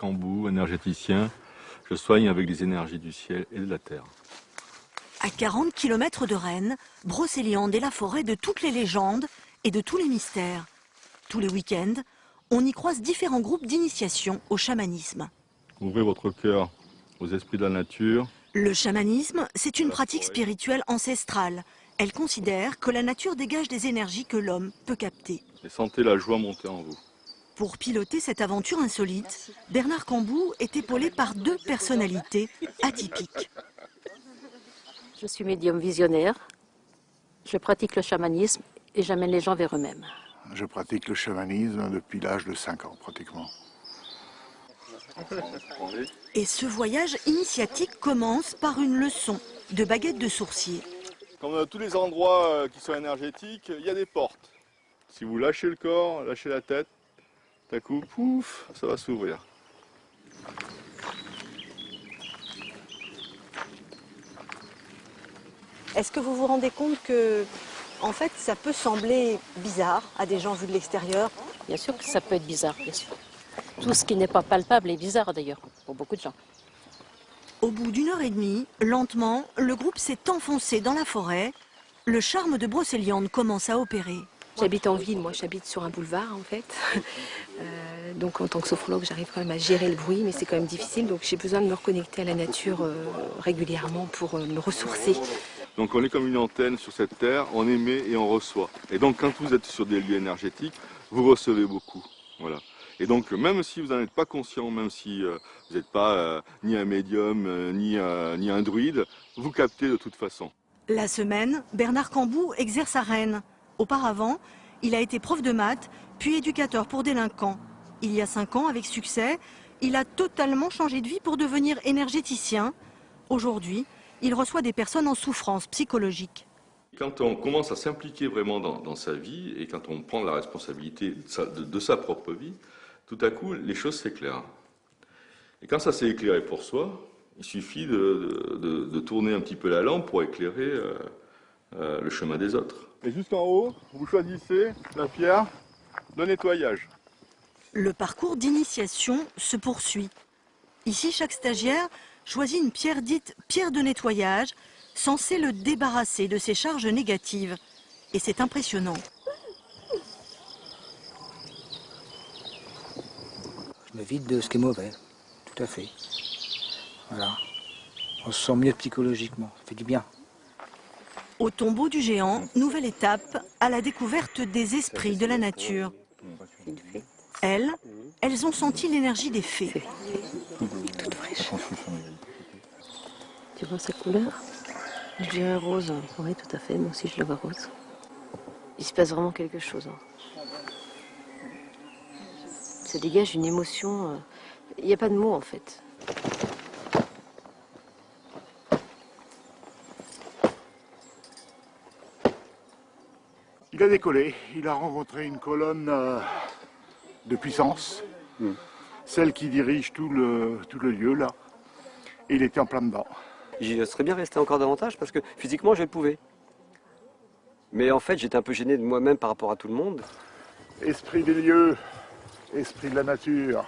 Cambou, énergéticien. Je soigne avec les énergies du ciel et de la terre. À 40 km de Rennes, Brocéliande est la forêt de toutes les légendes et de tous les mystères. Tous les week-ends, on y croise différents groupes d'initiation au chamanisme. Ouvrez votre cœur aux esprits de la nature. Le chamanisme, c'est une pratique spirituelle ancestrale. Elle considère que la nature dégage des énergies que l'homme peut capter. Et sentez la joie monter en vous. Pour piloter cette aventure insolite, Bernard Cambou est épaulé par deux personnalités atypiques. Je suis médium visionnaire, je pratique le chamanisme et j'amène les gens vers eux-mêmes. Je pratique le chamanisme depuis l'âge de 5 ans pratiquement. Et ce voyage initiatique commence par une leçon de baguette de sourcier. Comme dans tous les endroits qui sont énergétiques, il y a des portes. Si vous lâchez le corps, lâchez la tête, d'un coup, pouf, ça va s'ouvrir. Est-ce que vous vous rendez compte que, en fait, ça peut sembler bizarre à des gens vus de l'extérieur? Bien sûr que ça peut être bizarre, bien sûr. Tout ce qui n'est pas palpable est bizarre d'ailleurs, pour beaucoup de gens. Au bout d'une heure et demie, lentement, le groupe s'est enfoncé dans la forêt. Le charme de Brocéliande commence à opérer. J'habite en ville, moi j'habite sur un boulevard en fait. Donc en tant que sophrologue, j'arrive quand même à gérer le bruit, mais c'est quand même difficile. Donc j'ai besoin de me reconnecter à la nature régulièrement pour me ressourcer. Donc on est comme une antenne sur cette terre, on émet et on reçoit. Et donc quand vous êtes sur des lieux énergétiques, vous recevez beaucoup. Voilà. Et donc même si vous n'en êtes pas conscient, même si vous n'êtes pas ni un médium, ni un druide, vous captez de toute façon. La semaine, Bernard Cambou exerce à Rennes. Auparavant, il a été prof de maths, puis éducateur pour délinquants. Il y a 5 ans, avec succès, il a totalement changé de vie pour devenir énergéticien. Aujourd'hui, il reçoit des personnes en souffrance psychologique. Quand on commence à s'impliquer vraiment dans sa vie et quand on prend la responsabilité de sa propre vie, tout à coup, les choses s'éclairent. Et quand ça s'est éclairé pour soi, il suffit de tourner un petit peu la lampe pour éclairer le chemin des autres. Et jusqu'en haut, vous choisissez la pierre de nettoyage. Le parcours d'initiation se poursuit. Ici, chaque stagiaire choisit une pierre dite pierre de nettoyage, censée le débarrasser de ses charges négatives. Et c'est impressionnant. Je me vide de ce qui est mauvais, tout à fait. Voilà. On se sent mieux psychologiquement, ça fait du bien. Au tombeau du géant, nouvelle étape à la découverte des esprits de la nature. Elles ont senti l'énergie des fées. Toute fraîche. Tu vois sa couleur? Je dirais rose. Oui, tout à fait, moi aussi je le vois rose. Il se passe vraiment quelque chose. Ça dégage une émotion. Il n'y a pas de mots en fait. Il a décollé, il a rencontré une colonne de puissance, celle qui dirige tout le lieu là, et il était en plein dedans. J'y serais bien resté encore davantage parce que physiquement je le pouvais. Mais en fait j'étais un peu gêné de moi-même par rapport à tout le monde. Esprit des lieux, esprit de la nature,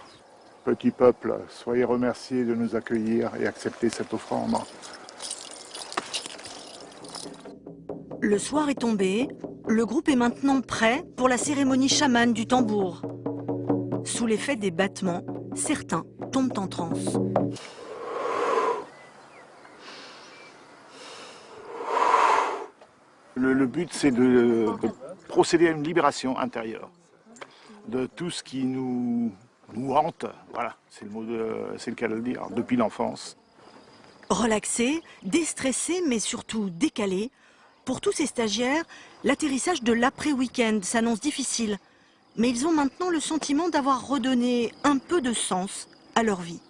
petit peuple, soyez remerciés de nous accueillir et accepter cette offrande. Le soir est tombé, le groupe est maintenant prêt pour la cérémonie chamane du tambour. Sous l'effet des battements, certains tombent en transe. Le but c'est de procéder à une libération intérieure de tout ce qui nous hante, voilà, c'est le cas de le dire, depuis l'enfance. Relaxés, déstressés mais surtout décalés, pour tous ces stagiaires, l'atterrissage de l'après-week-end s'annonce difficile. Mais ils ont maintenant le sentiment d'avoir redonné un peu de sens à leur vie.